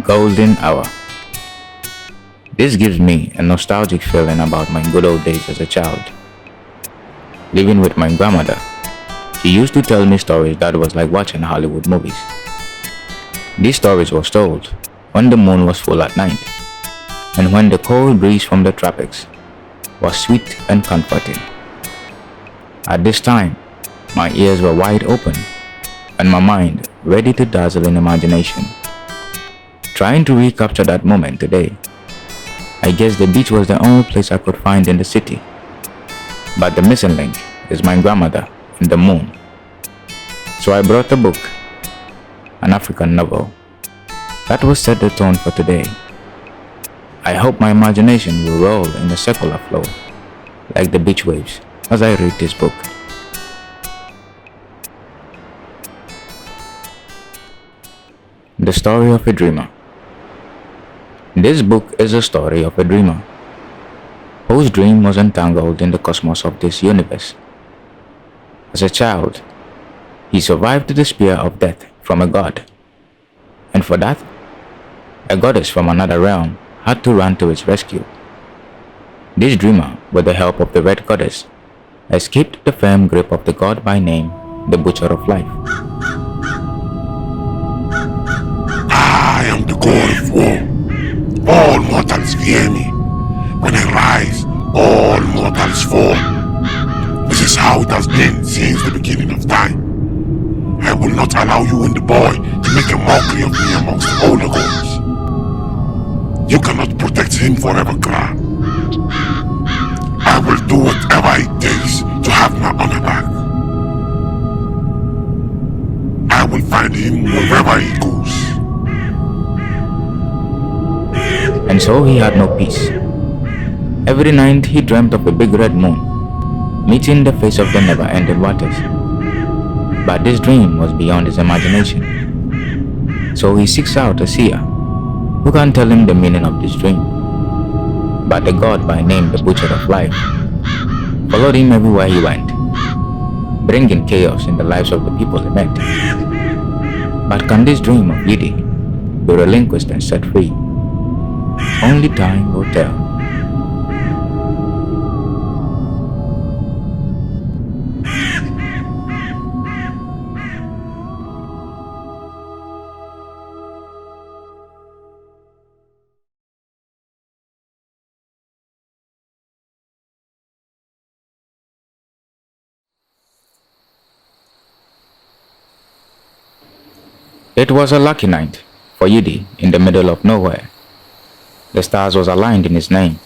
Golden hour. This gives me a nostalgic feeling about my good old days as a child. Living with my grandmother, she used to tell me stories that was like watching Hollywood movies. These stories were told when the moon was full at night and when the cold breeze from the tropics was sweet and comforting. At this time, my ears were wide open and my mind ready to dazzle in imagination. Trying to recapture that moment today, I guess the beach was the only place I could find in the city. But the missing link is my grandmother and the moon. So I brought a book, an African novel, that will set the tone for today. I hope my imagination will roll in a circular flow, like the beach waves, as I read this book. The Story of a Dreamer. This book is a story of a dreamer whose dream was entangled in the cosmos of this universe. As a child, he survived the spear of death from a god, and for that, a goddess from another realm had to run to its rescue. This dreamer, with the help of the Red Goddess, escaped the firm grip of the god by name the Butcher of Life. I am the god of war. All mortals fear me. When I rise, all mortals fall. This is how it has been since the beginning of time. I will not allow you and the boy to make a mockery of me amongst the older gods. You cannot protect him forever, Kra. I will do whatever it takes to have my honor back. I will find him wherever he goes. And so he had no peace. Every night he dreamt of a big red moon, meeting the face of the never-ending waters. But this dream was beyond his imagination. So he seeks out a seer, who can tell him the meaning of this dream. But the god by name the Butcher of Life followed him everywhere he went, bringing chaos in the lives of the people he met. But can this dream of Yidi be relinquished and set free? Only time will tell. It was a lucky night for Yidi in the middle of nowhere. The stars was aligned in his name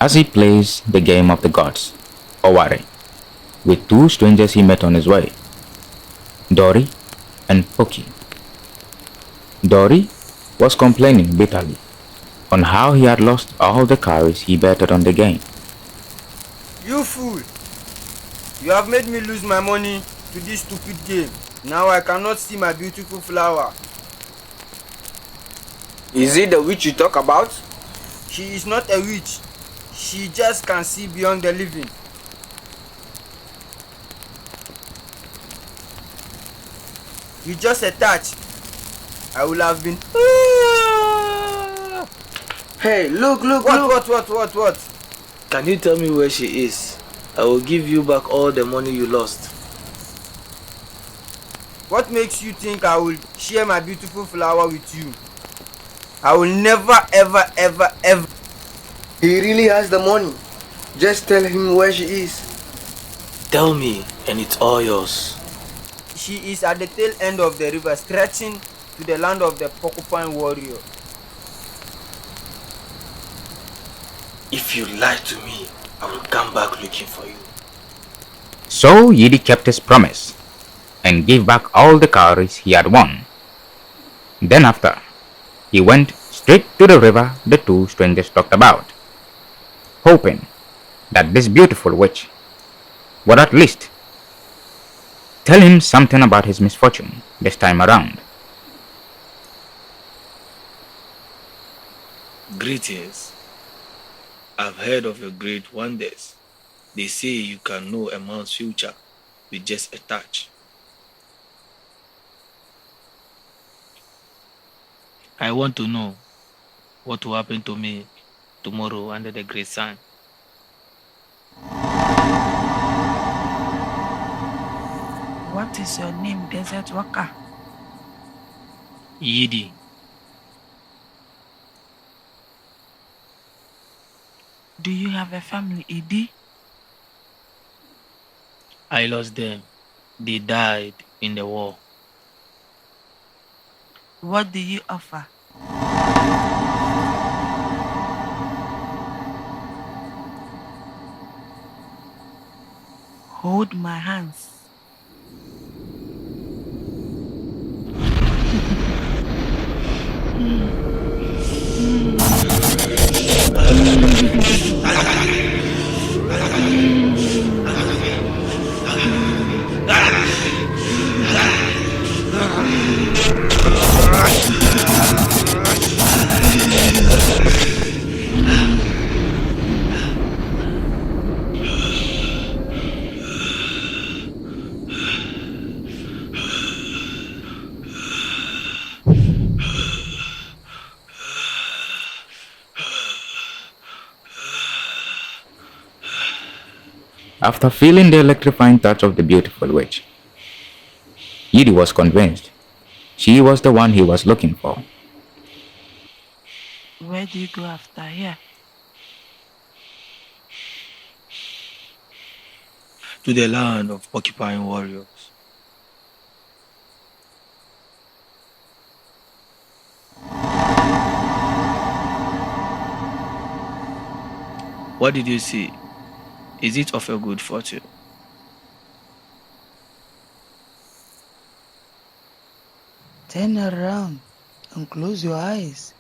as he plays the game of the gods, Oware, with two strangers he met on his way, Dori and Poki. Dori was complaining bitterly on how he had lost all the cowries he betted on the game. You fool! You have made me lose my money to this stupid game. Now I cannot see my beautiful flower. Is it the witch you talk about? She is not a witch. She just can see beyond the living. With just a touch, I will have been. Hey, look. What? Can you tell me where she is? I will give you back all the money you lost. What makes you think I will share my beautiful flower with you? I will never, ever. He really has the money. Just tell him where she is. Tell me, and it's all yours. She is at the tail end of the river, stretching to the land of the porcupine warrior. If you lie to me, I will come back looking for you. So Yidi kept his promise and gave back all the cowries he had won. Then after, he went straight to the river the two strangers talked about, hoping that this beautiful witch would at least tell him something about his misfortune this time around. Greetings. I've heard of your great wonders. They say you can know a man's future with just a touch. I want to know what will happen to me tomorrow under the great sun. What is your name, Desert Walker? Yidi, Do you have a family, Yidi? I lost them. They died in the war. What do you offer? Hold my hands. After feeling the electrifying touch of the beautiful witch, Yidi was convinced she was the one he was looking for. Where do you go after here? To the land of porcupine warriors. What did you see? Is it of a good fortune? Turn around and close your eyes.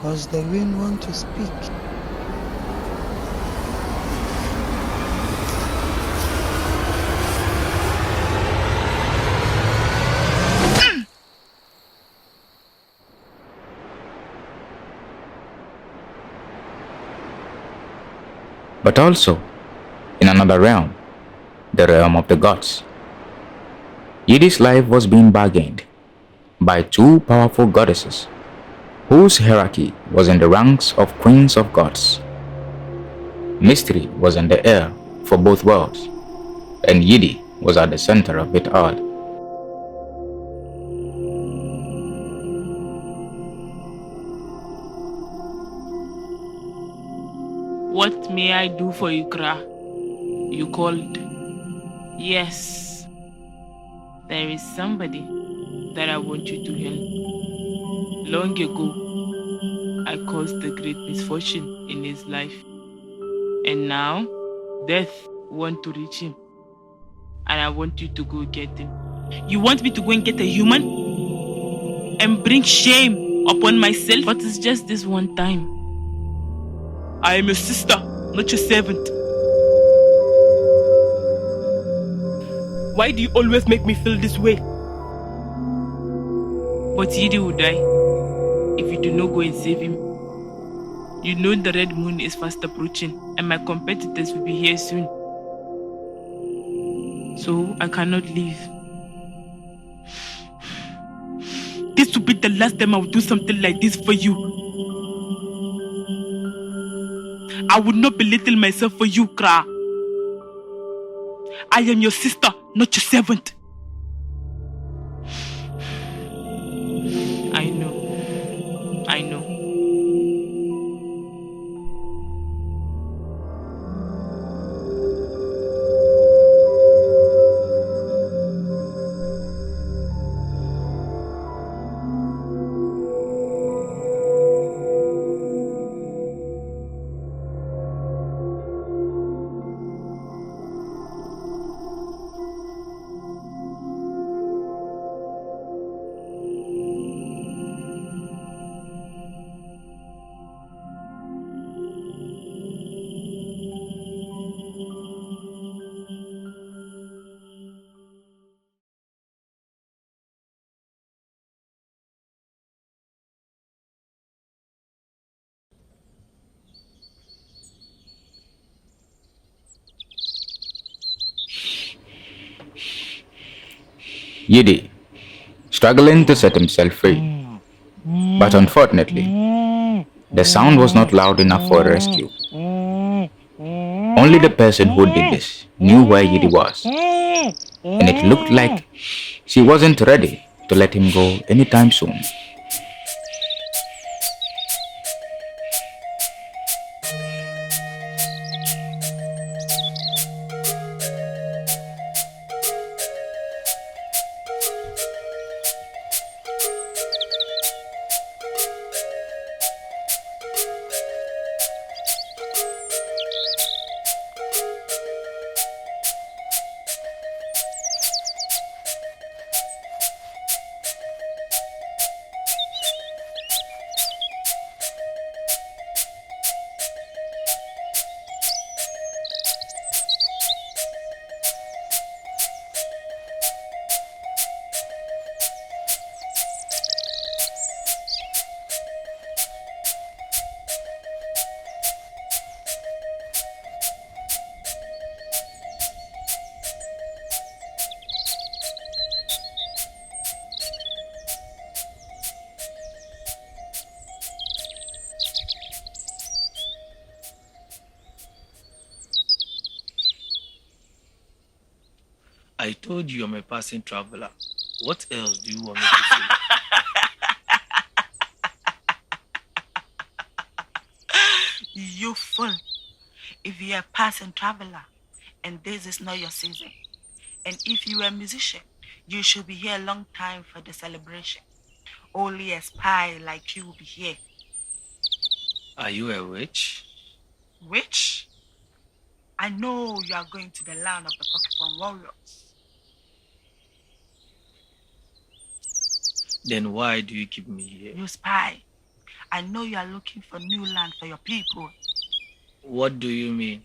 Cause the wind wants to speak. But also, in another realm, the realm of the gods, Yidi's life was being bargained by two powerful goddesses, whose hierarchy was in the ranks of queens of gods. Mystery was in the air for both worlds, and Yidi was at the center of it all. What may I do for you, Kra? You called. Yes. There is somebody that I want you to help. Long ago, I caused a great misfortune in his life. And now, death wants to reach him. And I want you to go get him. You want me to go and get a human? And bring shame upon myself? But it's just this one time. I am your sister, not your servant. Why do you always make me feel this way? But Yidi will die if you do not go and save him. You know the red moon is fast approaching and my competitors will be here soon. So I cannot leave. This will be the last time I will do something like this for you. I would not belittle myself for you, Kra. I am your sister, not your servant. I know. I know. Yidi struggling to set himself free. But unfortunately, the sound was not loud enough for rescue. Only the person who did this knew where Yidi was, and it looked like she wasn't ready to let him go anytime soon. I told you I'm a passing traveler. What else do you want me to say? You fool. If you're a passing traveler and this is not your season, and if you're a musician, you should be here a long time for the celebration. Only a spy like you will be here. Are you a witch? Witch? I know you are going to the land of the porcupine warriors. Then why do you keep me here? You spy. I know you are looking for new land for your people. What do you mean?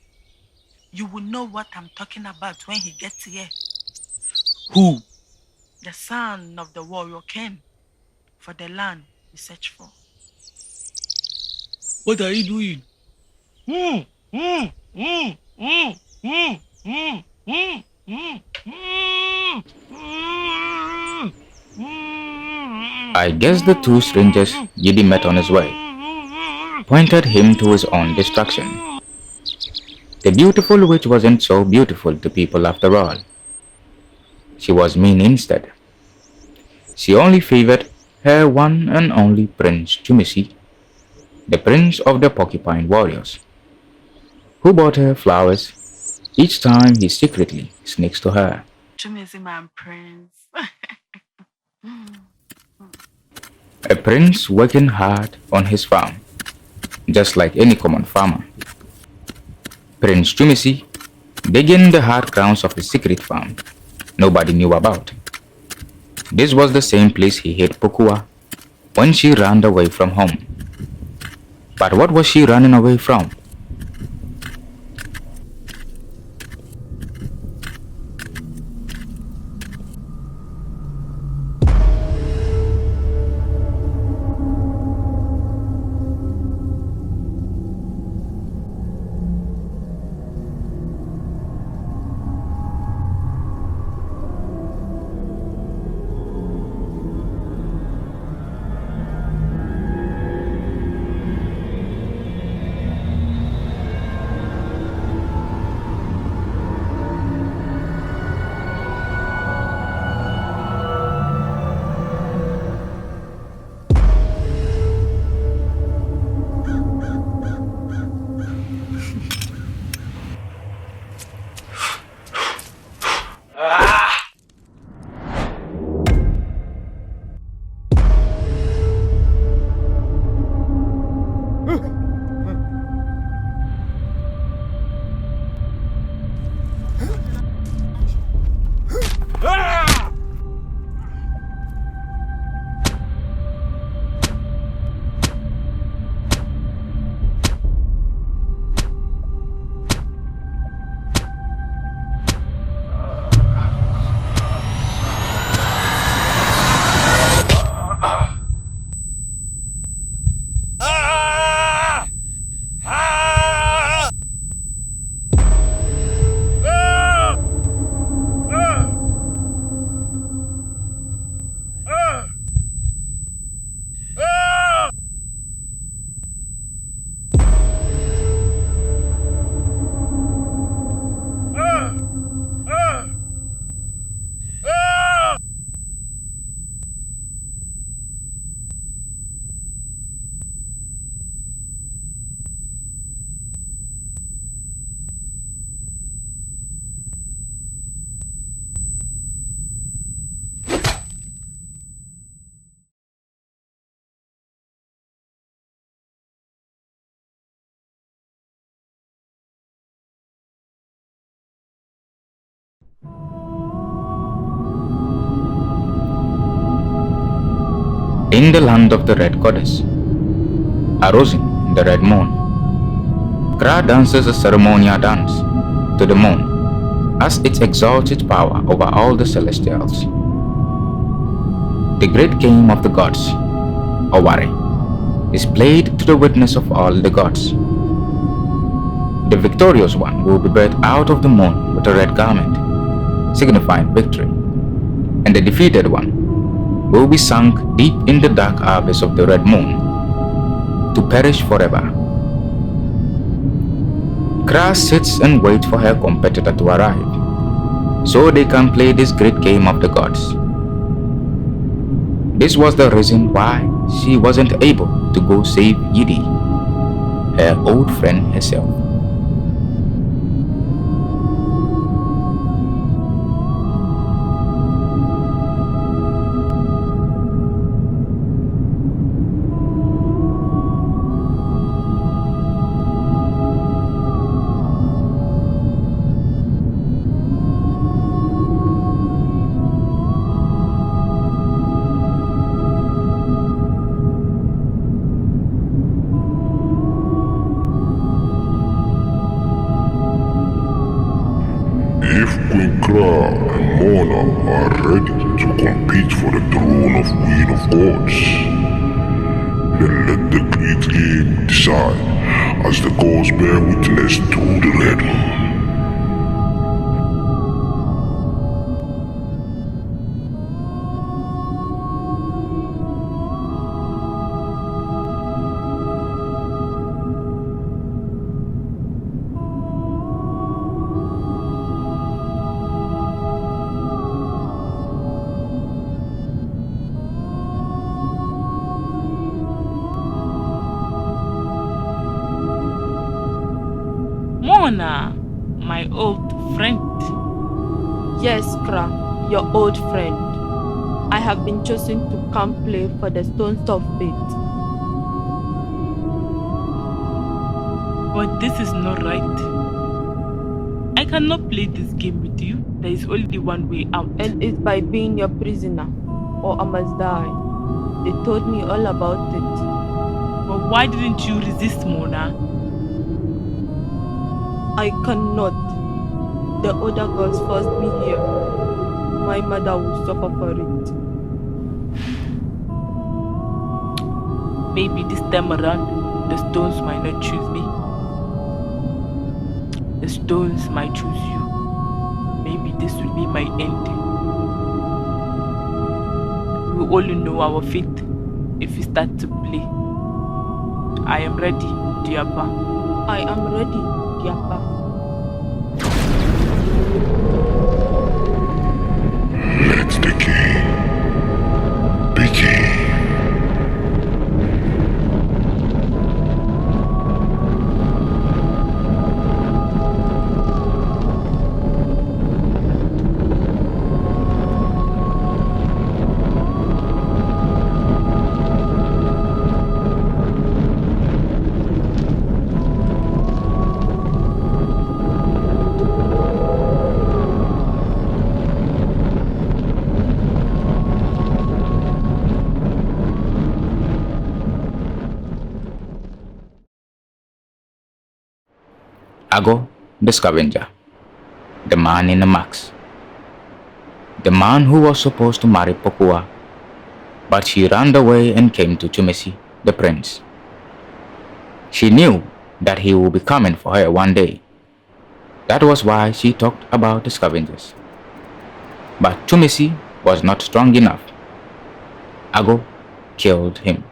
You will know what I'm talking about when he gets here. Who? The son of the warrior king for the land you search for. What are you doing? I guess the two strangers Yidi met on his way pointed him to his own destruction. The beautiful witch wasn't so beautiful to people after all. She was mean instead. She only favored her one and only Prince Chumisi, the prince of the porcupine warriors, who bought her flowers each time he secretly sneaks to her. Chumezi man prince. A prince working hard on his farm, just like any common farmer. Prince Chumisi digging the hard grounds of his secret farm nobody knew about. This was the same place he hid Pokua when she ran away from home. But what was she running away from? In the land of the red goddess, arisen the red moon, Kra dances a ceremonial dance to the moon as it exalts its power over all the celestials. The great game of the gods, Owari, is played to the witness of all the gods. The victorious one will be birthed out of the moon with a red garment, signifying victory, and the defeated one will be sunk deep in the dark abyss of the red moon to perish forever. Kra sits and waits for her competitor to arrive, so they can play this great game of the gods. This was the reason why she wasn't able to go save Yidi, her old friend herself. If Queen Kra and Mona are ready to compete for the throne of Queen of Gods, then let the great game decide as the gods bear witness to the Red Moon. Mona, my old friend. Yes, Kra, your old friend. I have been chosen to come play for the Stones of Fate. But this is not right. I cannot play this game with you. There is only one way out. And it's by being your prisoner, or I must die. They told me all about it. But why didn't you resist, Mona? I cannot. The other gods forced me here. My mother will suffer for it. Maybe this time around, the stones might not choose me. The stones might choose you. Maybe this will be my end. We will only know our fate if we start to play. I am ready, Diapa. I am ready, Diapa. Let the game begin. Ago, the scavenger, the man in the mask, the man who was supposed to marry Pokua, but she ran away and came to Chumesi, the prince. She knew that he would be coming for her one day. That was why she talked about the scavengers. But Chumesi was not strong enough. Ago killed him.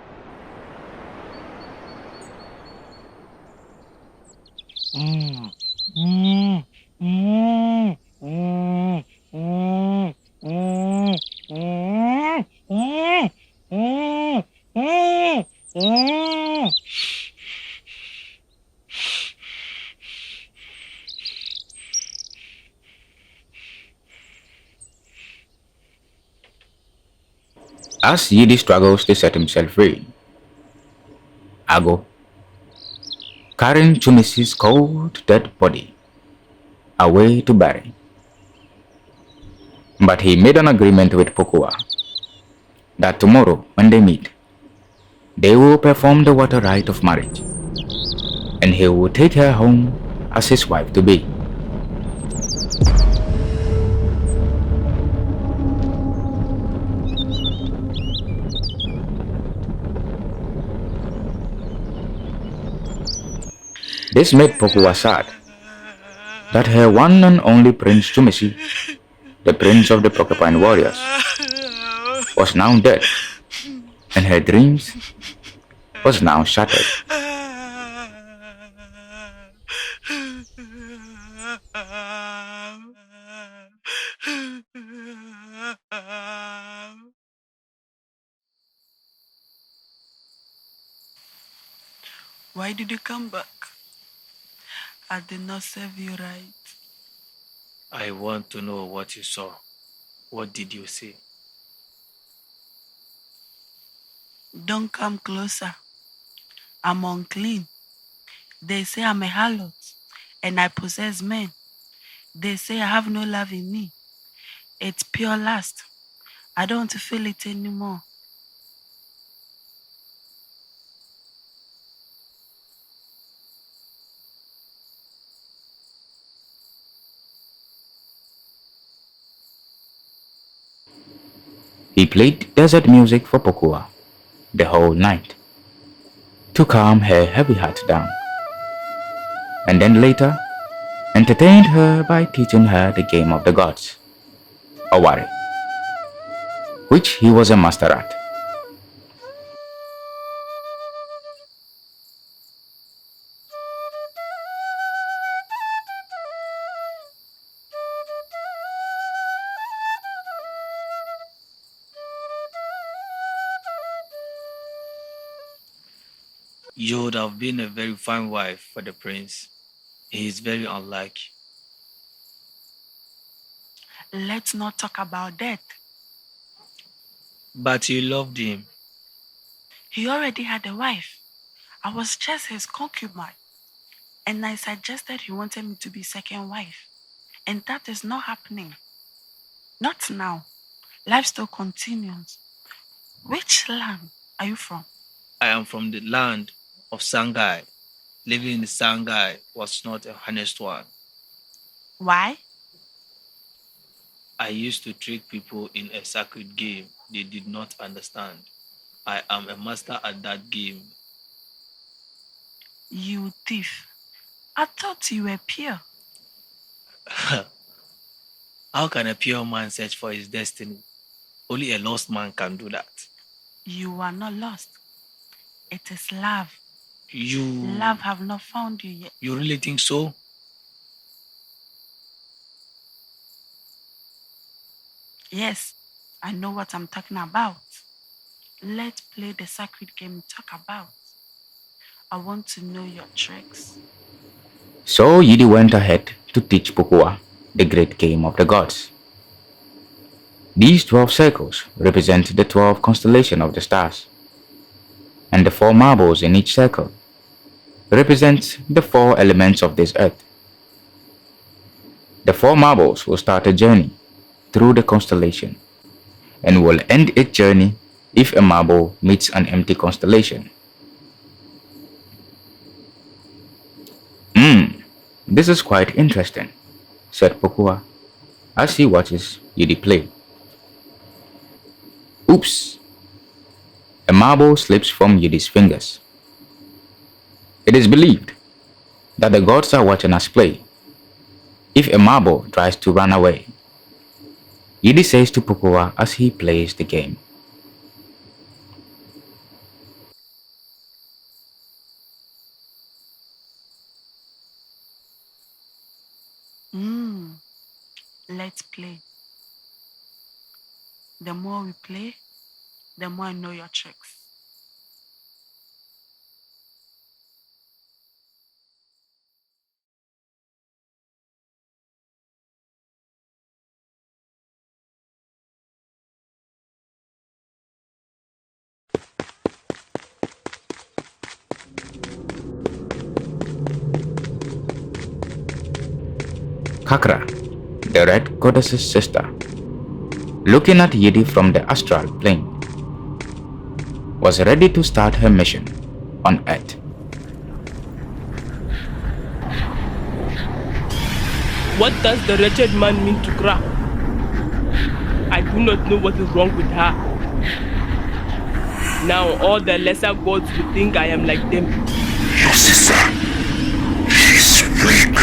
As Yidi struggles to set himself free, Ago, carrying Chumesi's cold dead body away to bury, But he made an agreement with Pokua that tomorrow, when they meet, they will perform the water rite of marriage, and he will take her home as his wife to be. This made Pokua sad that her one and only Prince Tumisi, the prince of the porcupine warriors, was now dead, and her dreams was now shattered. Why did you come back? I did not serve you right. I want to know what you saw. What did you see? Don't come closer. I'm unclean. They say I'm a harlot and I possess men. They say I have no love in me. It's pure lust. I don't want to feel it anymore. He played desert music for Pokua the whole night to calm her heavy heart down, and then later entertained her by teaching her the game of the gods, Awari, which he was a master at. You would have been a very fine wife for the prince. He is very unlike you. Let's not talk about that. But you loved him. He already had a wife. I was just his concubine. And I suggested he wanted me to be second wife. And that is not happening. Not now. Life still continues. Which land are you from? I am from the land of Sangai. Living in Sangai was not a honest one. Why? I used to trick people in a sacred game they did not understand. I am a master at that game. You thief. I thought you were pure. How can a pure man search for his destiny? Only a lost man can do that. You are not lost. It is love. You... Love have not found you yet. You really think so? Yes, I know what I'm talking about. Let's play the sacred game we talk about. I want to know your tricks. So Yidi went ahead to teach Pokua the great game of the gods. These 12 circles represent the 12 constellations of the stars, and the 4 marbles in each circle represent the 4 elements of this earth. The 4 marbles will start a journey through the constellation and will end its journey if a marble meets an empty constellation. This is quite interesting, said Pokua as he watches Yidi play. Oops! A marble slips from Yidi's fingers. It is believed that the gods are watching us play. If a marble tries to run away, Yidi says to Pokua as he plays the game, Let's play. The more we play, the more I know your tricks. Kakra, the red goddess's sister, looking at Yidi from the astral plane, was ready to start her mission on Earth. What does the wretched man mean to Kra? I do not know what is wrong with her. Now all the lesser gods will think I am like them. Your sister, she's weak.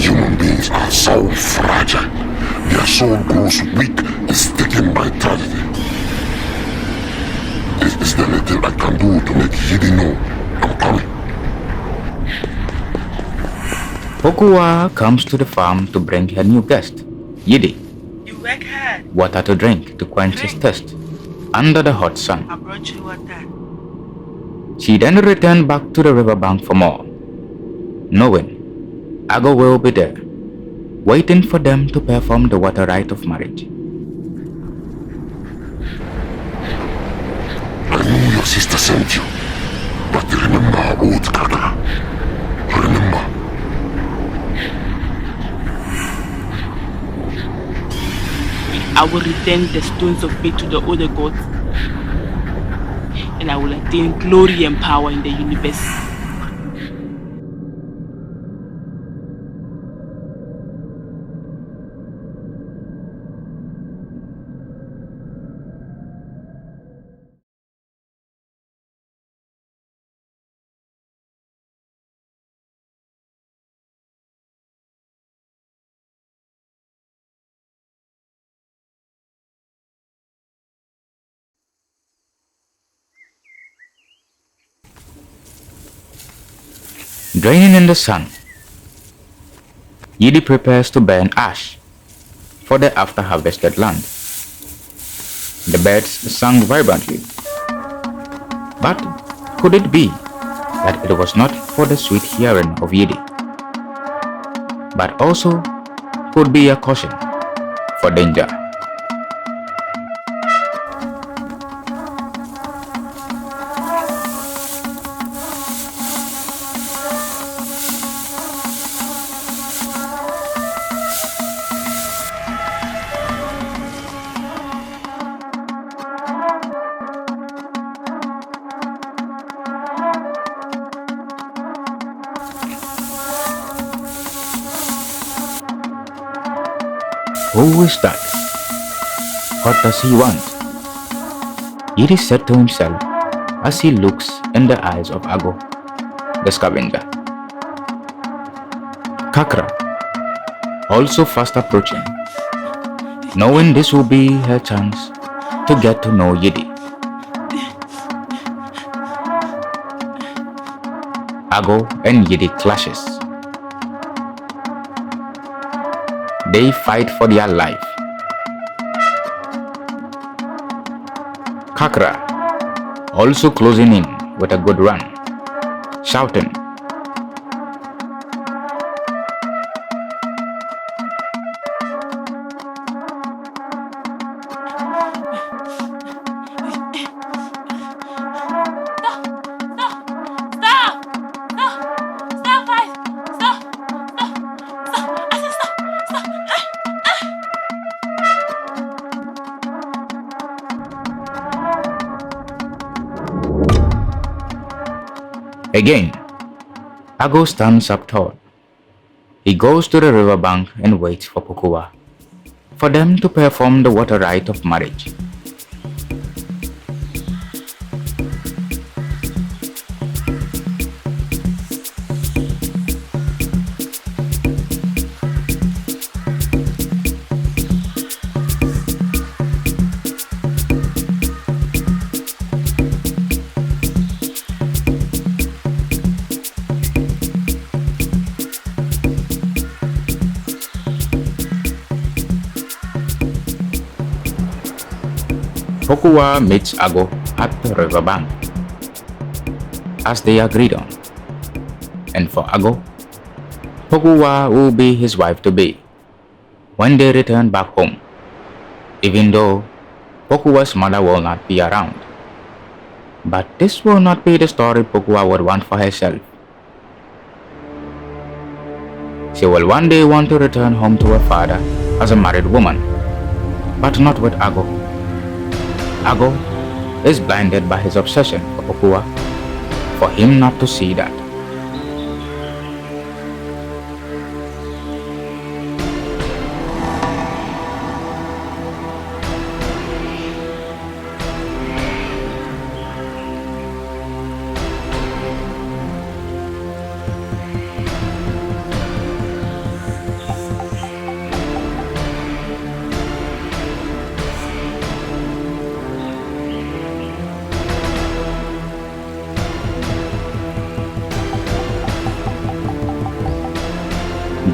Human beings are so fragile. Their soul grows weak and taken by tragedy. This is the little I can do to make Yidi know I'm coming. Pokua comes to the farm to bring her new guest, Yidi, You work hard. water to drink to quench his thirst under the hot sun. I brought you water. She then returned back to the riverbank for more, knowing Ago will be there, waiting for them to perform the water rite of marriage. I know your sister sent you, but remember our old Kaka. Remember. I will return the stones of fate to the other gods, and I will attain glory and power in the universe. Draining in the sun, Yidi prepares to burn ash for the after-harvested land. The birds sang vibrantly. But could it be that it was not for the sweet hearing of Yidi, but also could be a caution for danger? Who is that? What does he want? Yidi said to himself as he looks in the eyes of Ago, the scavenger. Kakra, also fast approaching, knowing this will be her chance to get to know Yidi. Ago and Yidi clashes. They fight for their life. Kakra also closing in with a good run, shouting, Again, Ago stands up tall. He goes to the riverbank and waits for Pokua, for them to perform the water rite of marriage. Pokua meets Ago at the riverbank, as they agreed on. And for Ago, Pokua will be his wife-to-be when they return back home, even though Pokua's mother will not be around. But this will not be the story Pokua would want for herself. She will one day want to return home to her father as a married woman, But not with Ago. Ago is blinded by his obsession for Pokua, for him not to see that.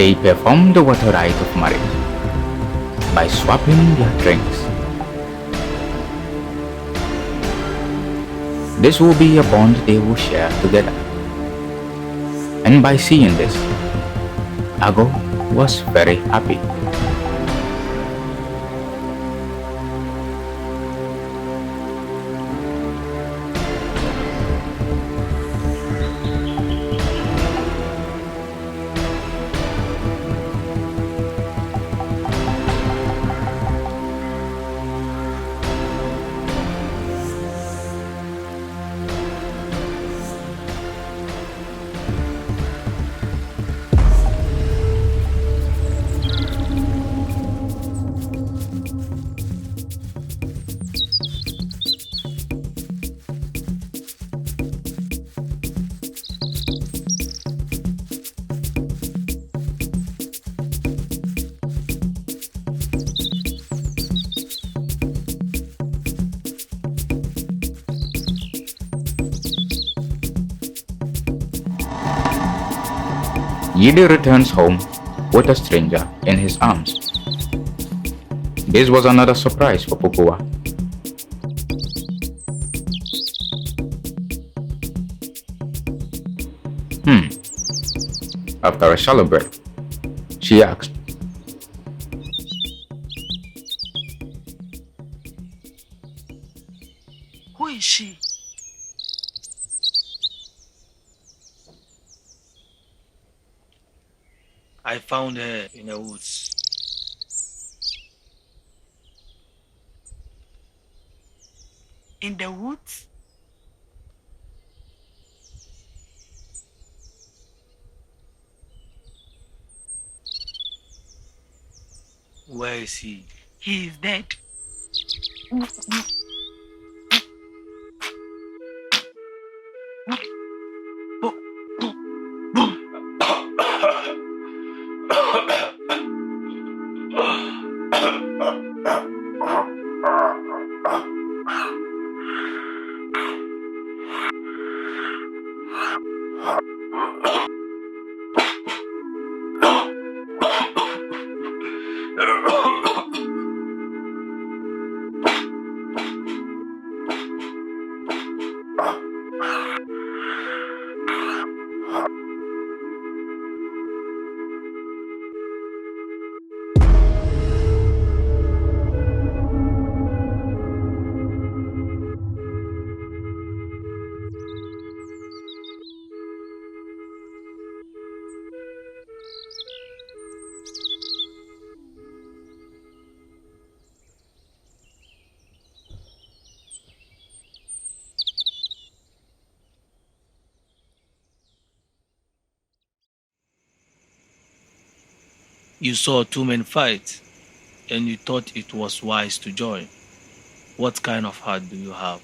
They perform the water rite of marriage by swapping their drinks. This will be a bond they will share together. And by seeing this, Ago was very happy. Yidi returns home with a stranger in his arms. This was another surprise for Pokua. After a shallow breath, she asked, Who is she? I found her in the woods. In the woods? Where is he? He is dead. You saw two men fight, and you thought it was wise to join. What kind of heart do you have?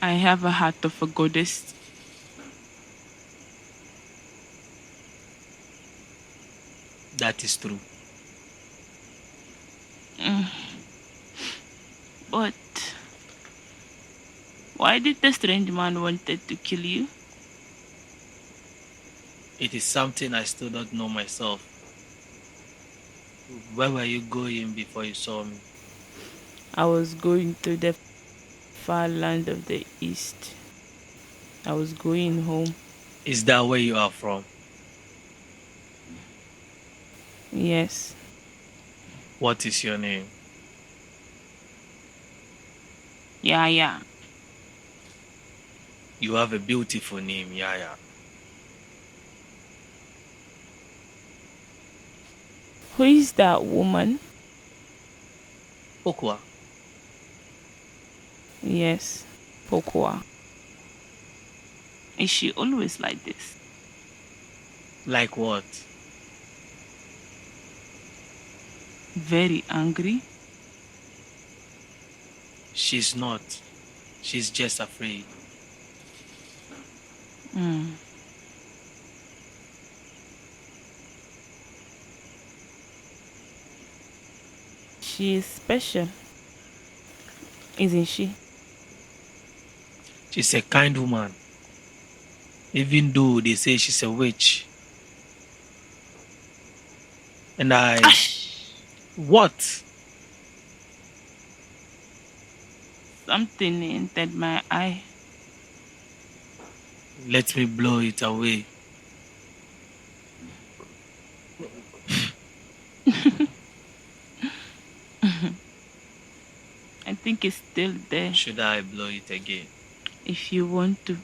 I have a heart of a goddess. That is true. But why did the strange man wanted to kill you? It is something I still don't know myself. Where were you going before you saw me? I was going to the far land of the east. I was going home. Is that where you are from? Yes. What is your name? Yeah. You have a beautiful name, Yaya. Who is that woman? Pokua, Yes, Pokua. Is she always like this? like what? Very angry? She's not. She's just afraid. Mm. She is special, isn't she? She's a kind woman, even though they say she's a witch. And I. What? Something entered my eye. Let me blow it away. I think it's still there. Should I blow it again? If you want to.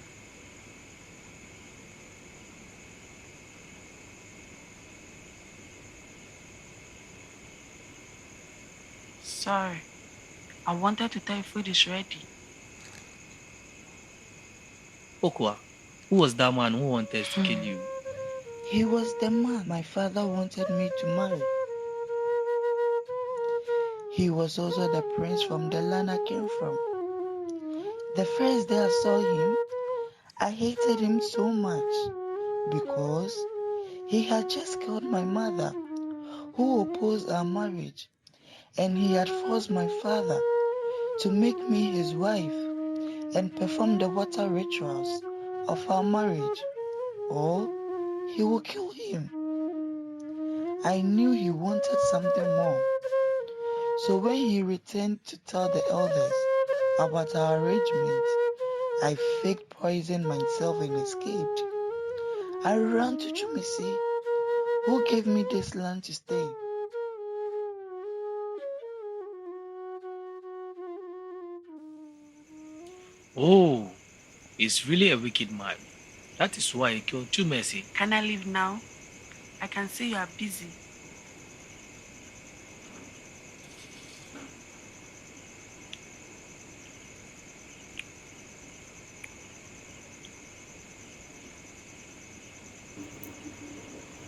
Sorry. I wanted to tell you food is ready. Pokua, who was that man who wanted to kill you? He was the man my father wanted me to marry. He was also the prince from the land I came from. The first day I saw him, I hated him so much because he had just killed my mother, who opposed our marriage, and he had forced my father to make me his wife and perform the water rituals of our marriage, or he will kill him. I knew he wanted something more. So when he returned to tell the elders about our arrangement, I faked poison myself and escaped. I ran to Chumisi, who gave me this land to stay. Oh, he's really a wicked man. That is why he killed Chumesi. Can I leave now? I can see you are busy.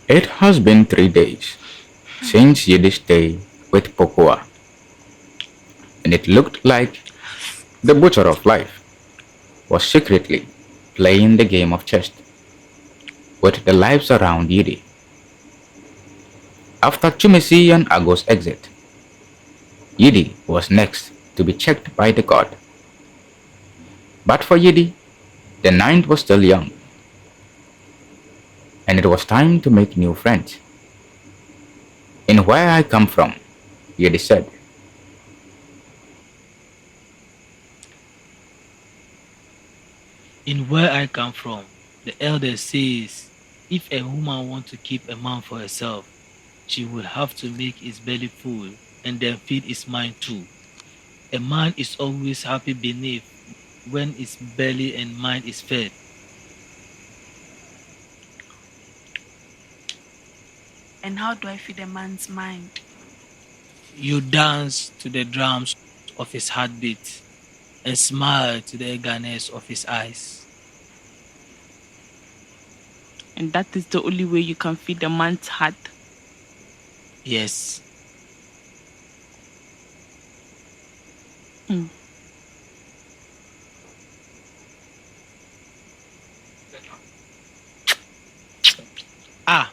It has been 3 days since Yidi's day with Pokua, and it looked like the Butcher of Life was secretly playing the game of chess with the lives around Yidi. After Chumisi and Ago's exit, Yidi was next to be checked by the god. But for Yidi, the night was still young, and it was time to make new friends. In where I come from, Yidi said, In where I come from, the elder says if a woman wants to keep a man for herself, she will have to make his belly full and then feed his mind too. A man is always happy beneath when his belly and mind is fed. And how do I feed a man's mind? You dance to the drums of his heartbeat and smile to the eagerness of his eyes. And that is the only way you can feed a man's heart. Yes. Mm. Ah,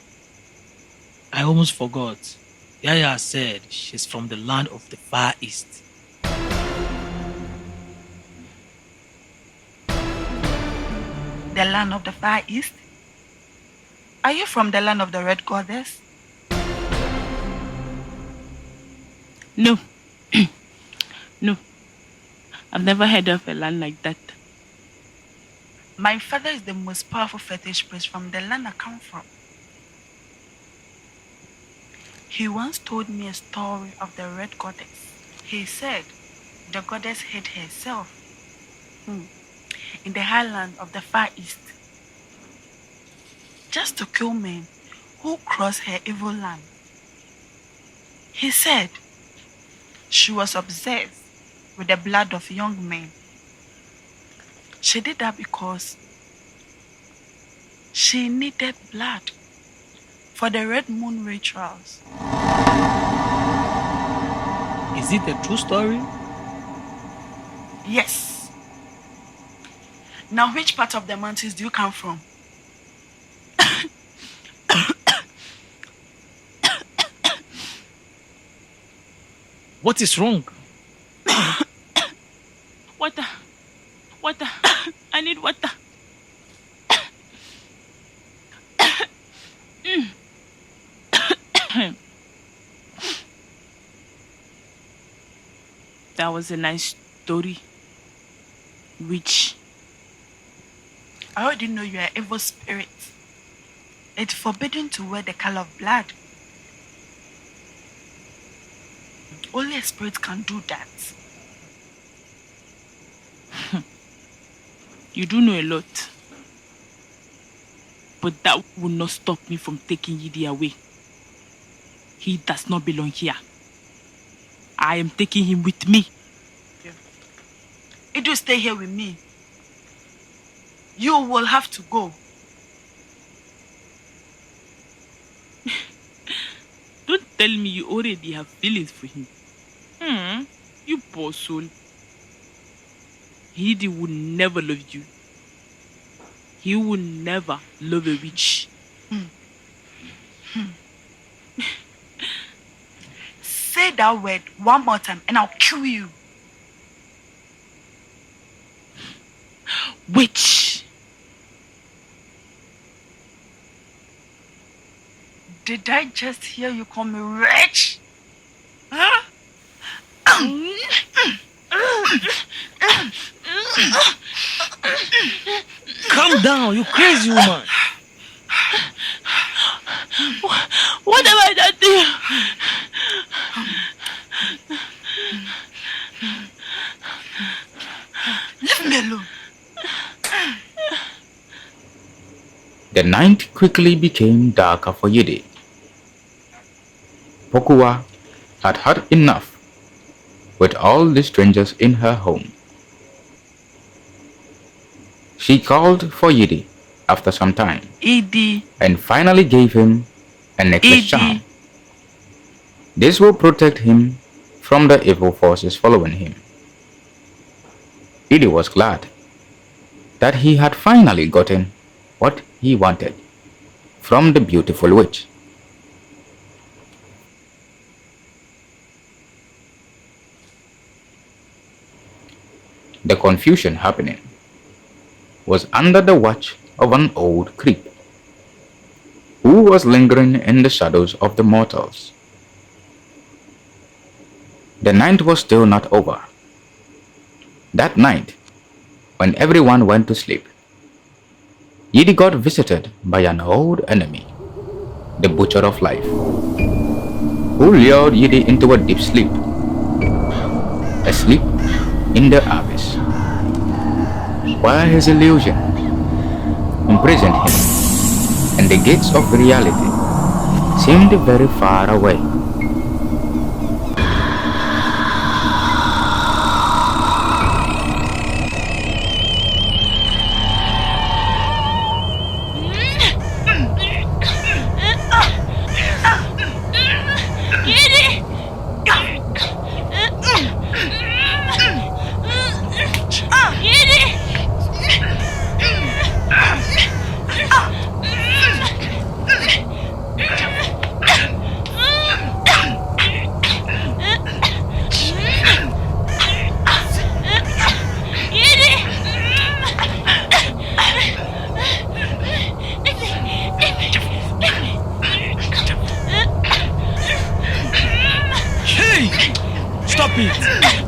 I almost forgot. Yaya said she's from the land of the Far East. The land of the Far East? Are you from the land of the Red Goddess? No. No. I've never heard of a land like that. My father is the most powerful fetish priest from the land I come from. He once told me a story of the Red Goddess. He said the goddess hid herself in the highland of the Far East just to kill men who cross her evil land. He said She was obsessed with the blood of young men. She did that because she needed blood for the red moon rituals. Is it a true story? Yes. Now, which part of the mountains do you come from? What is wrong? Water. Water. I need water. That was a nice story. Witch. I already know you are an evil spirit. It's forbidden to wear the color of blood. Only a spirit can do that. You do know a lot. But that will not stop me from taking Yidi away. He does not belong here. I am taking him with me. If you stay here with me, you will have to go. Don't tell me you already have feelings for him. You poor soul. Yidi will never love you. He will never love a witch. Say that word one more time and I'll kill you. Witch! Did I just hear you call me wretch? Huh? Calm down, you crazy woman. What have I done to you? Leave me alone. The night quickly became darker for Yidi. Pokua had had enough with all the strangers in her home. She called for Yidi after some time Yidi. and finally gave him a necklace Yidi. charm. This will protect him from the evil forces following him. Yidi was glad that he had finally gotten what he wanted from the beautiful witch. The confusion happening was under the watch of an old creep who was lingering in the shadows of the mortals. The night was still not over. That night, when everyone went to sleep, Yidi got visited by an old enemy, the Butcher of Life, who lured Yidi into a deep sleep, asleep in the abyss, where his illusion imprisoned him, and the gates of reality seemed very far away.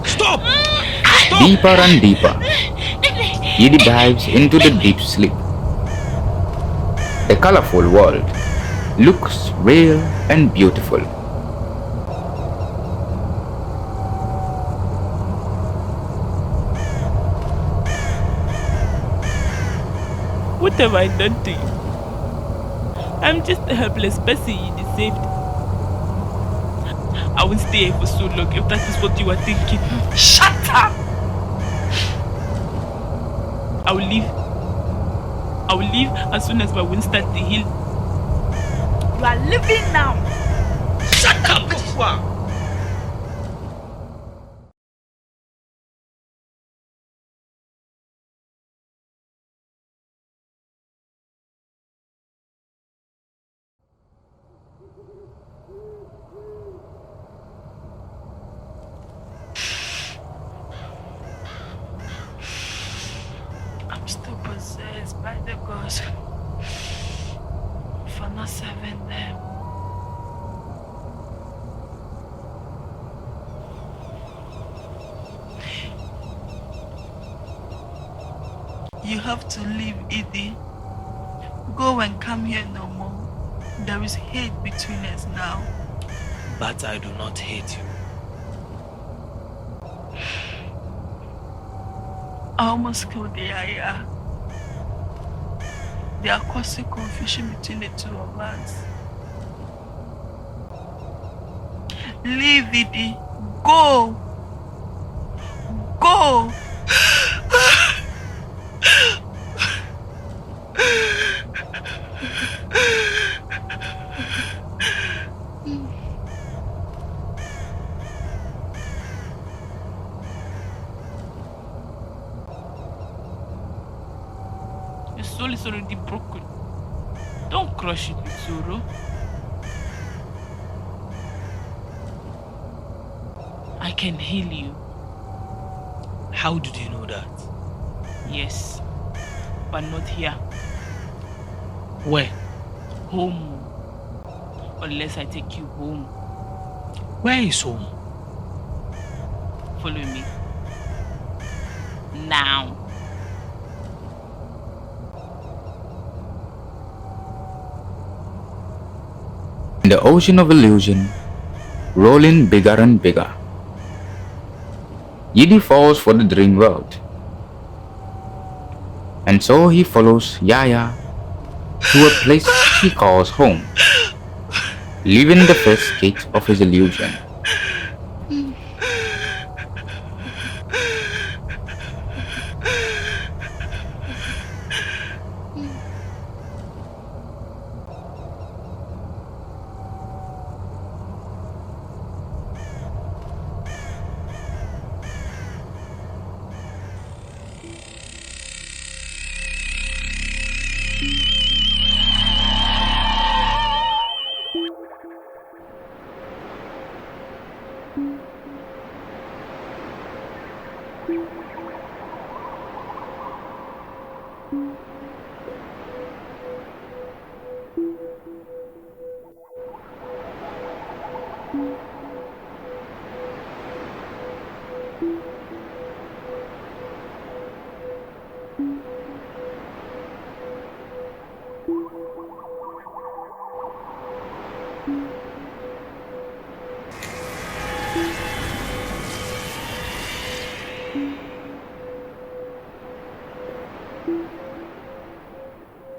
Stop! Deeper and deeper, Yidi dives into the deep sleep. The colorful world looks real and beautiful. What have I done to you? I'm just a helpless person Yidi saved. I won't stay here for so long if that is what you are thinking. Shut up! I will leave. I will leave as soon as my wound starts to heal. You are leaving now. Shut up, Pokua! I'm still possessed by the ghost for not serving them. You have to leave, Yidi. Go and come here no more. There is hate between us now. But I do not hate you. I almost killed the Yaya. They are causing confusion between the two of us. Leave, Yidi. Go! Go! Your soul is already broken. Don't crush it with sorrow. I can heal you. How did you know that? Yes, but not here. Where? Home. Unless I take you home. Where is home? Follow me. Now. In the ocean of illusion, rolling bigger and bigger, Yidi falls for the dream world. And so he follows Yaya to a place he calls home, leaving the first gate of his illusion.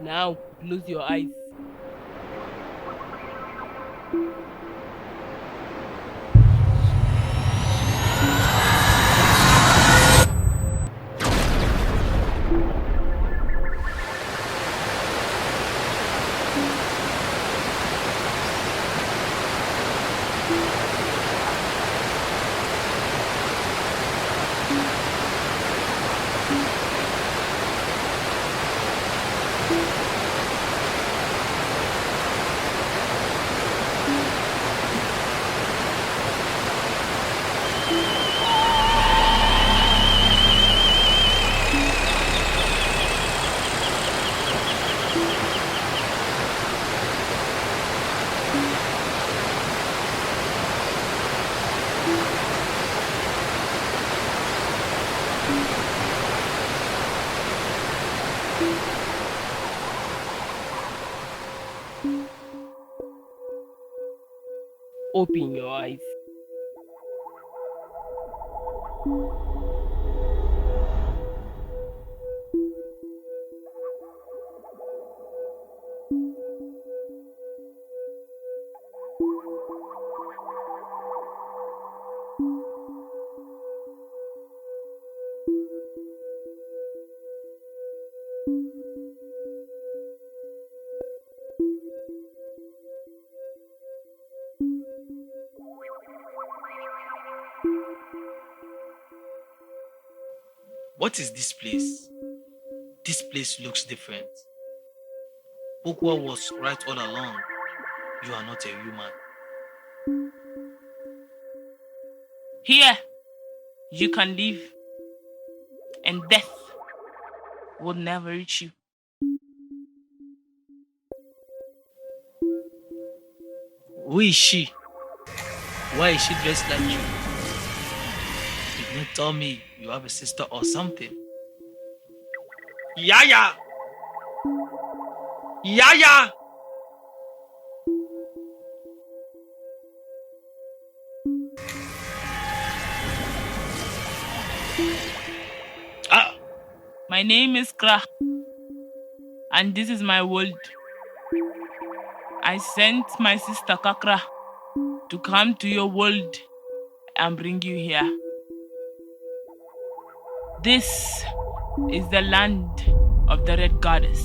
Now, close your eyes. Open your eyes. What is this place? This place looks different. Pokua was right all along. You are not a human. Here, you can live, and death will never reach you. Who is she? Why is she dressed like you? Did not tell me you have a sister or something. Yaya! Yaya! My name is Kra, and this is my world. I sent my sister Kakra to come to your world and bring you here. This is the land of the red goddess,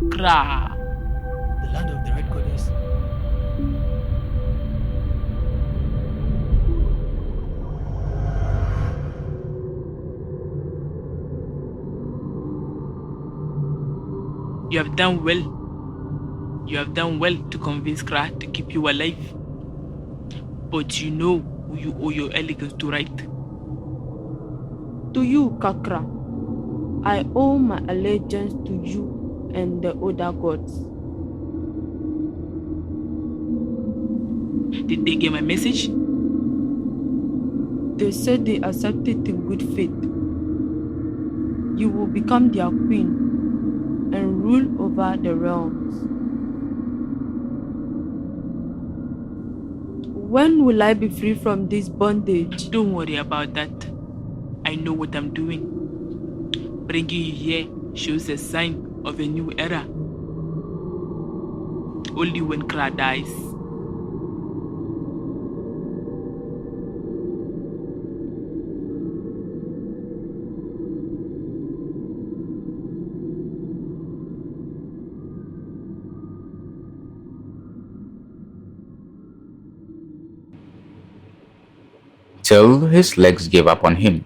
Kra. The land of the red goddess. You have done well. You have done well to convince Kra to keep you alive. But you know who you owe your elegance to, right? To you, Kakra. I owe my allegiance to you and the other gods. Did they get my message? They said they accepted in good faith. You will become their queen and rule over the realms. When will I be free from this bondage? Don't worry about that. I know what I'm doing. Bringing you here shows a sign of a new era. Only when Kra dies. Till his legs gave up on him.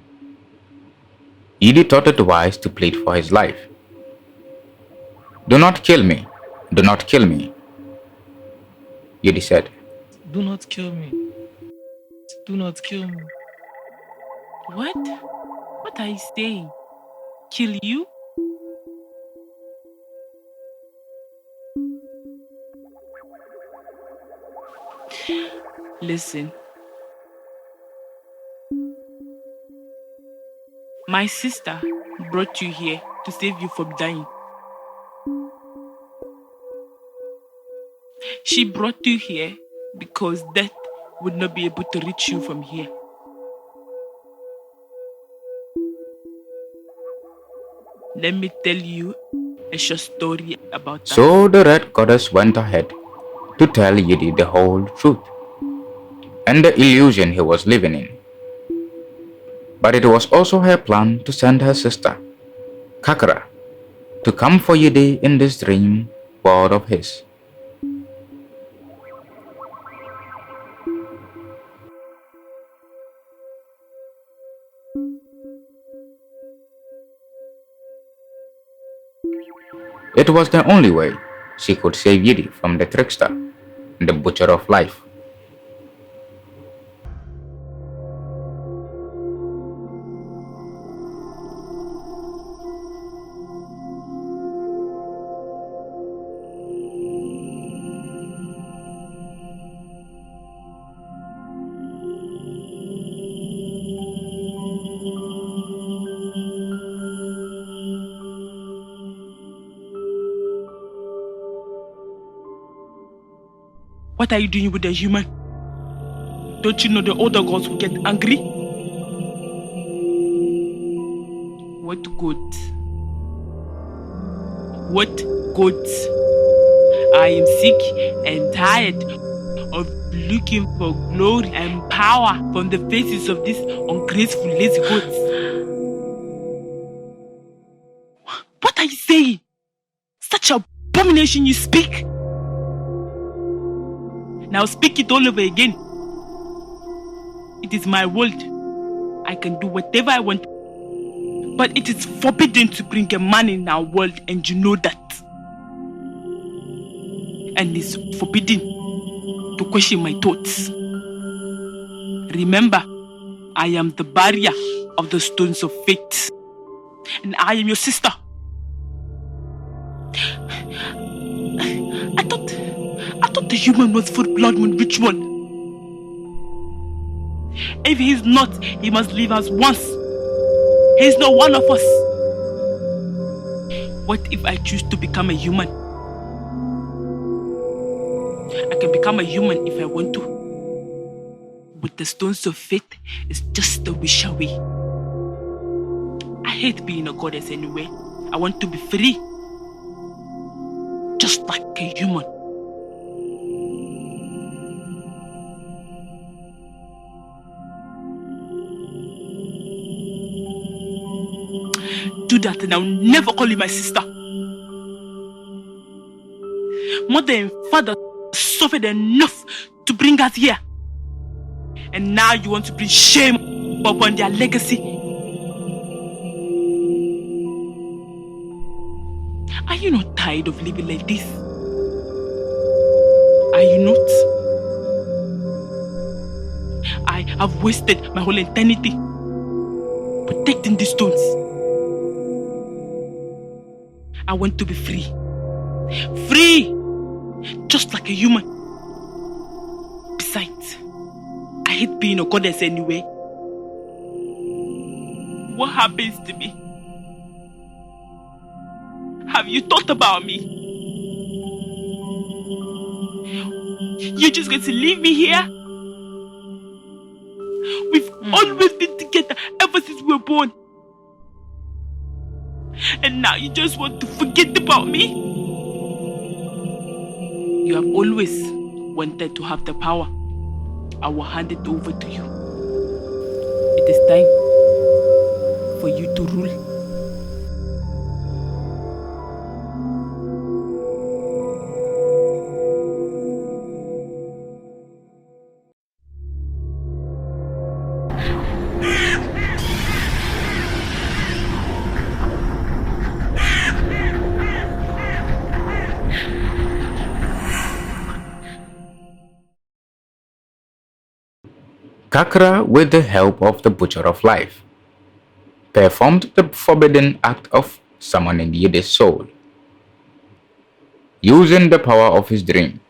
Yidi thought it wise to plead for his life. "Do not kill me. Do not kill me," Yidi said. Do not kill me. Do not kill me. What? What are you saying? Kill you? Listen. My sister brought you here to save you from dying. She brought you here because death would not be able to reach you from here. Let me tell you a short story about that. So the red goddess went ahead to tell Yidi the whole truth and the illusion he was living in. But it was also her plan to send her sister, Kakra, to come for Yidi in this dream world of his. It was the only way she could save Yidi from the trickster, the butcher of life. What are you doing with the human? Don't you know the other gods will get angry? What gods? What gods? I am sick and tired of looking for glory and power from the faces of these ungraceful lazy gods. What are you saying? Such abomination you speak? Now speak it all over again. It is my world. I can do whatever I want. But it is forbidden to bring a man in our world, and you know that. And it's forbidden to question my thoughts. Remember, I am the barrier of the stones of fate, and I am your sister. I thought the human was for blood moon ritual. If he is not, he must leave us once. He is not one of us. What if I choose to become a human? I can become a human if I want to. With the stones of faith, it's just a wish away. I hate being a goddess anyway. I want to be free. Just like a human. Do that and I'll never call you my sister. Mother and father suffered enough to bring us here. And now you want to bring shame upon their legacy. Are you not tired of living like this? Are you not? I have wasted my whole eternity protecting these stones. I want to be free. Free! Just like a human. Besides, I hate being a goddess anyway. What happens to me? Have you thought about me? You're just going to leave me here? We've always been together ever since we were born. And now you just want to forget about me? You have always wanted to have the power. I will hand it over to you. It is time for you to rule. Kakra, with the help of the Butcher of Life, performed the forbidden act of summoning Yidi's soul. Using the power of his dream,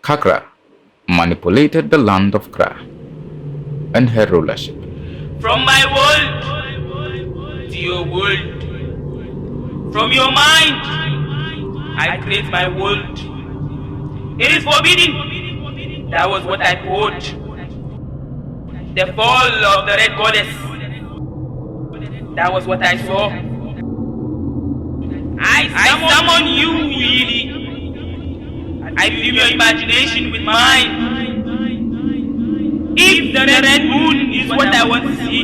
Kakra manipulated the land of Kra and her rulership. From my world to your world. From your mind, I create my world. It is forbidden. That was what I thought. The fall of the red goddess. That was what I saw. I summon you, Yidi. I fill your imagination with mine. If the red moon is what I want to see,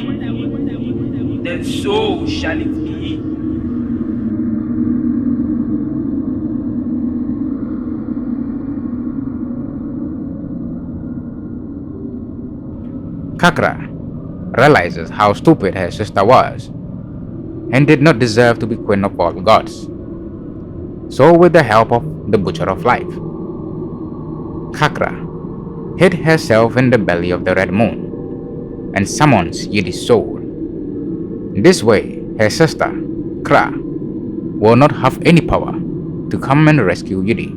then so shall it be. Kakra realizes how stupid her sister was and did not deserve to be queen of all gods. So with the help of the Butcher of Life, Kakra hid herself in the belly of the red moon and summons Yidi's soul. This way, her sister, Kra, will not have any power to come and rescue Yidi,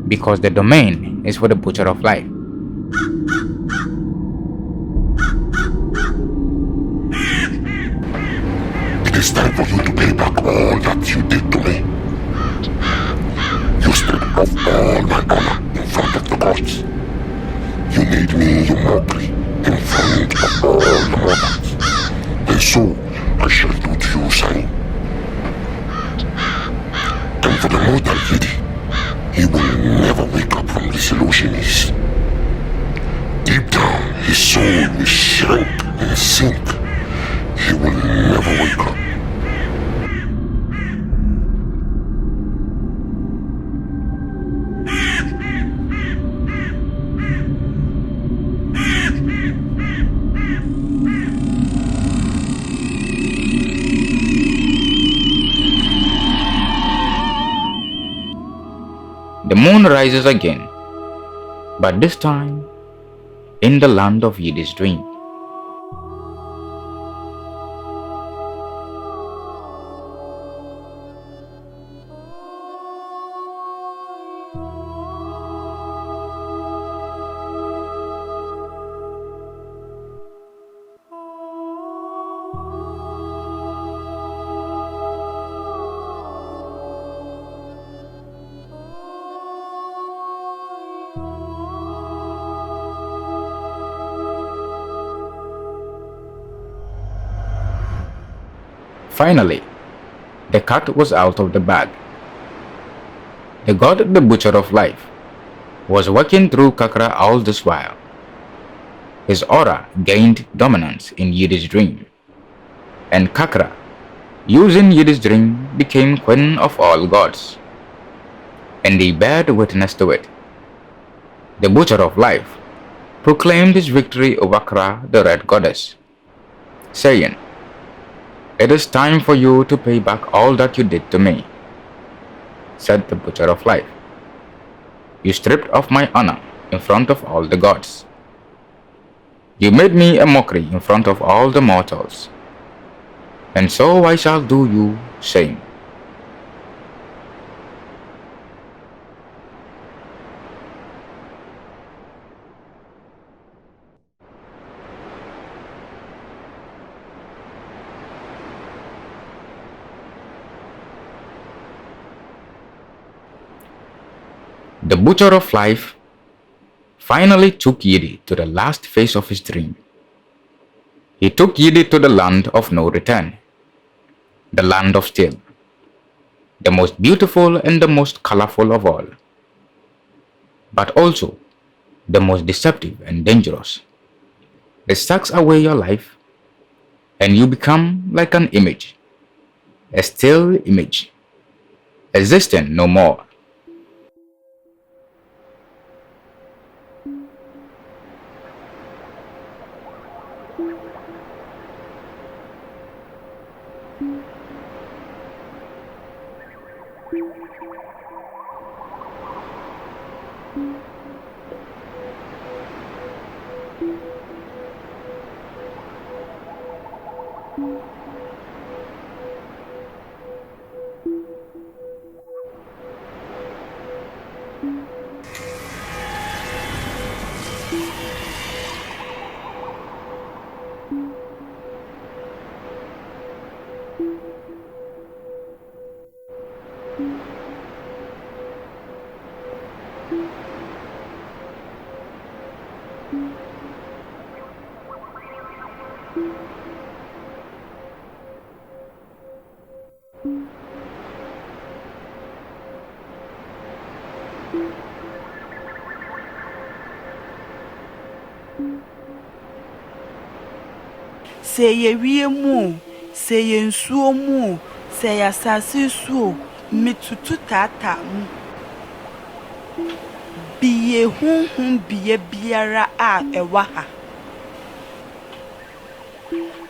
because the domain is for the Butcher of Life. It is time for you to pay back all that you did to me. You stripped off all my honor in front of the gods. You made me your mockery in front of all the mortals. And so I shall do to you same. And for the mortal Yidi, he will never wake up from this illusion. Deep down, his soul will shrink and sink. He will never wake up. The moon rises again, but this time in the land of Yidi's dream. Finally, the cat was out of the bag. The god, the butcher of life, was working through Kakra all this while. His aura gained dominance in Yidi's dream, and Kakra, using Yidi's dream, became queen of all gods. And they bared witness to it. The butcher of life proclaimed his victory over Kra, the red goddess, saying, "It is time for you to pay back all that you did to me," said the butcher of life. "You stripped off my honor in front of all the gods. You made me a mockery in front of all the mortals, and so I shall do you same." The butcher of life finally took Yidi to the last phase of his dream. He took Yidi to the land of no return, the land of steel, the most beautiful and the most colorful of all, but also the most deceptive and dangerous. It sucks away your life, and you become like an image, a still image, existing no more. Sɛ yɛwie mu o, sɛ yɛ nsuo mu o, sɛ yɛ asase so o, metutu taataa mu. Biye honhom biye biara a ɛwɔ ha.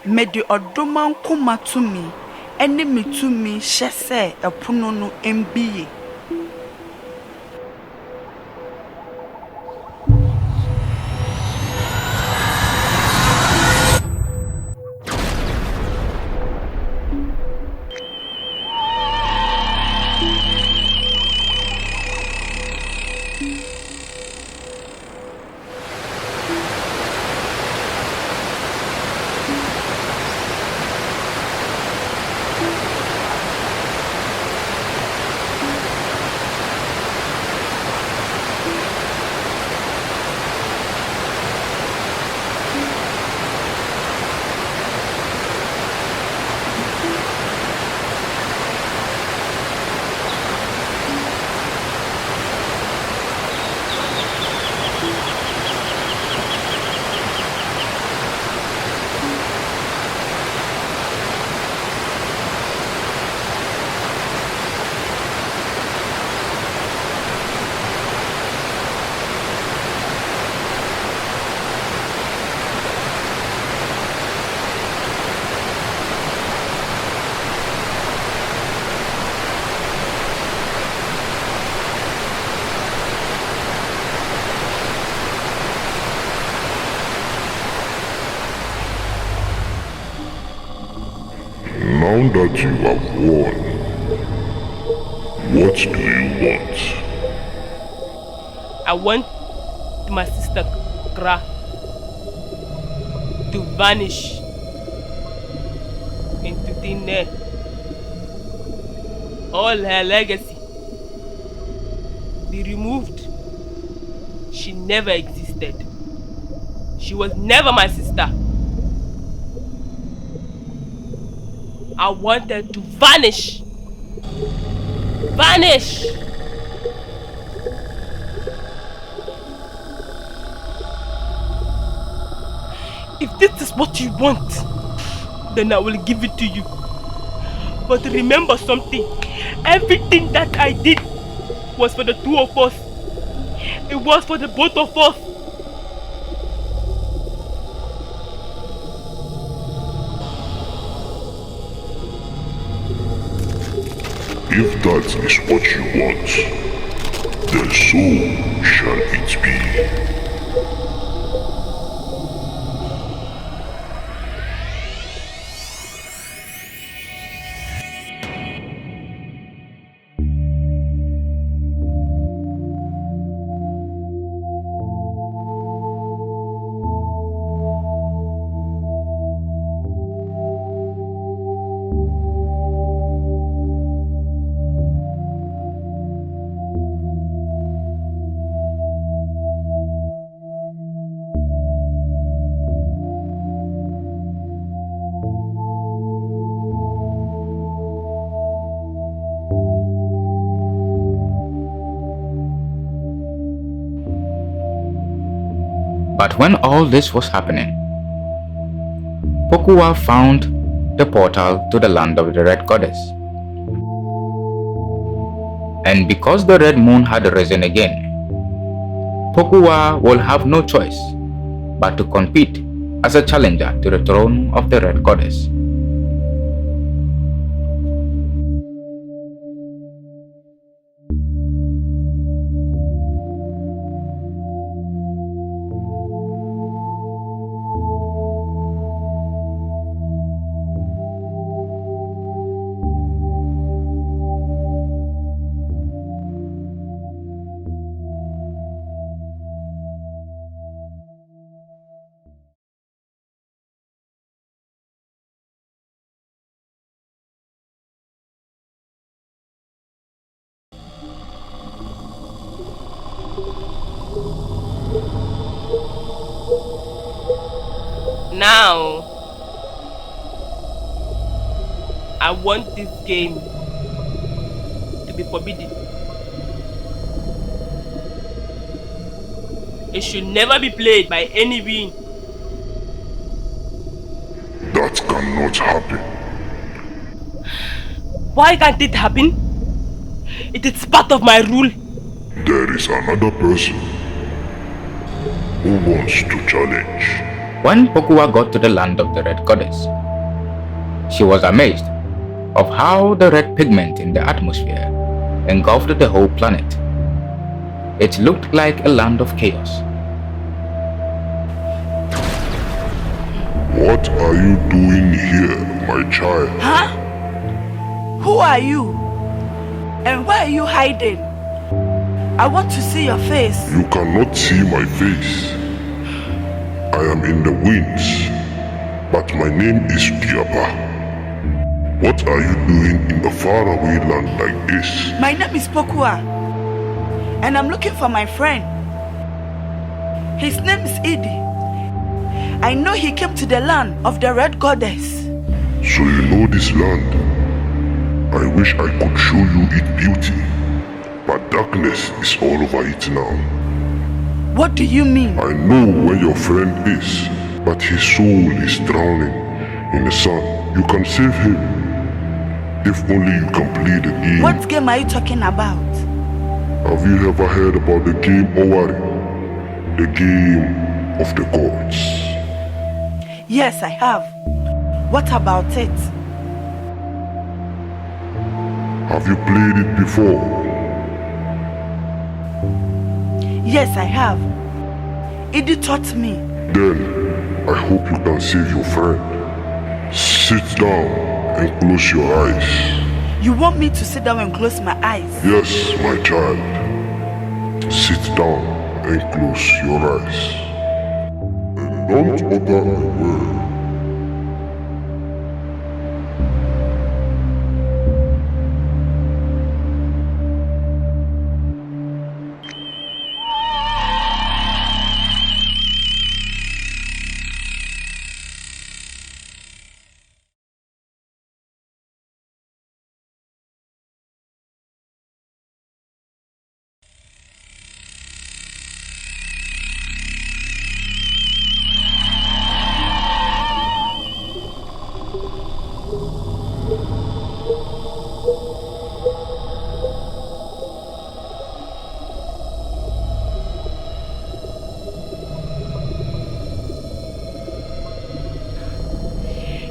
Mede ɔdoma nkoma tumi ɛne me tumi hyɛ sɛ ɛpono no mbie. Now that you have won, what do you want? I want my sister Kra to vanish into thin air. All her legacy be removed. She never existed. She was never my sister. I want her to vanish. Vanish! If this is what you want, then I will give it to you. But remember something. Everything that I did was for the two of us. It was for the both of us. If that is what you want, then so shall it be. But when all this was happening, Pokua found the portal to the land of the Red Goddess. And because the Red Moon had risen again, Pokua will have no choice but to compete as a challenger to the throne of the Red Goddess. Now, I want this game to be forbidden. It should never be played by any being. That cannot happen. Why can't it happen? It is part of my rule. There is another person who wants to challenge. When Pokua got to the land of the Red Goddess, she was amazed of how the red pigment in the atmosphere engulfed the whole planet. It looked like a land of chaos. What are you doing here, my child? Huh? Who are you? And why are you hiding? I want to see your face. You cannot see my face. I am in the winds, but my name is Diaba. What are you doing in a faraway land like this? My name is Pokua, and I'm looking for my friend. His name is Yidi. I know he came to the land of the Red Goddess. So you know this land? I wish I could show you its beauty, but darkness is all over it now. What do you mean? I know where your friend is, but his soul is drowning in the sun. You can save him, if only you can play the game. What game are you talking about? Have you ever heard about the game Owari? The game of the gods? Yes, I have. What about it? Have you played it before? Yes, I have. Yidi taught me. Then, I hope you can save your friend. Sit down and close your eyes. You want me to sit down and close my eyes? Yes, my child. Sit down and close your eyes. And don't utter a word.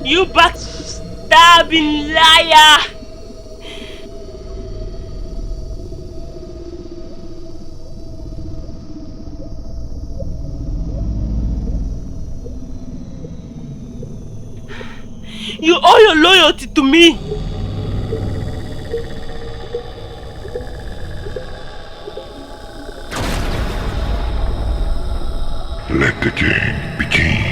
You backstabbing liar! You owe your loyalty to me. Let the game begin.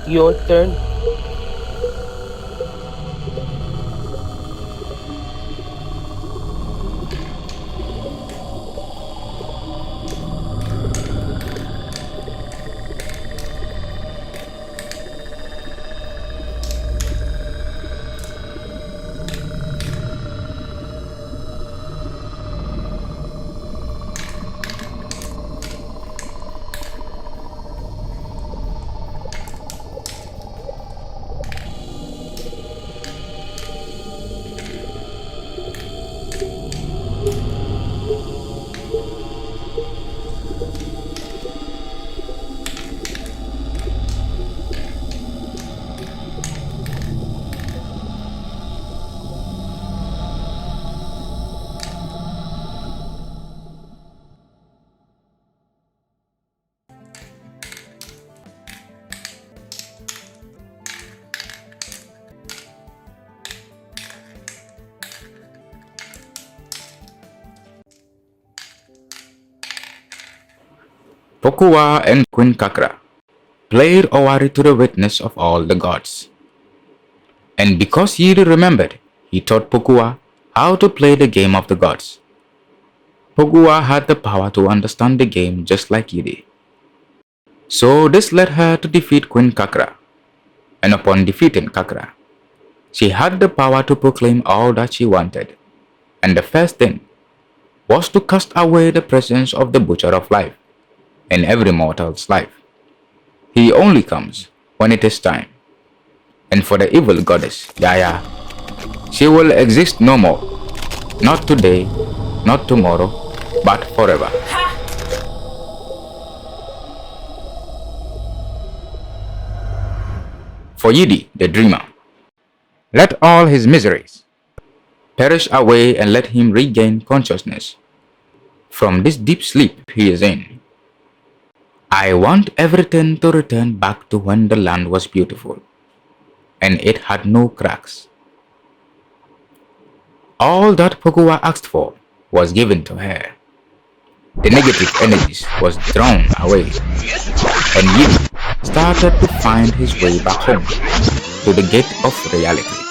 Your turn. Pokua and Queen Kakra played Owari to the witness of all the gods. And because Yidi remembered, he taught Pokua how to play the game of the gods. Pokua had the power to understand the game just like Yidi. So this led her to defeat Queen Kakra. And upon defeating Kakra, she had the power to proclaim all that she wanted. And the first thing was to cast away the presence of the Butcher of Life in every mortal's life. He only comes when it is time. And for the evil goddess, Yaya, she will exist no more. Not today, not tomorrow, but forever. For Yidi, the dreamer, let all his miseries perish away and let him regain consciousness from this deep sleep he is in. I want everything to return back to when the land was beautiful and it had no cracks. All that Pokua asked for was given to her. The negative energies was drawn away, and Yidi started to find his way back home to the gate of reality.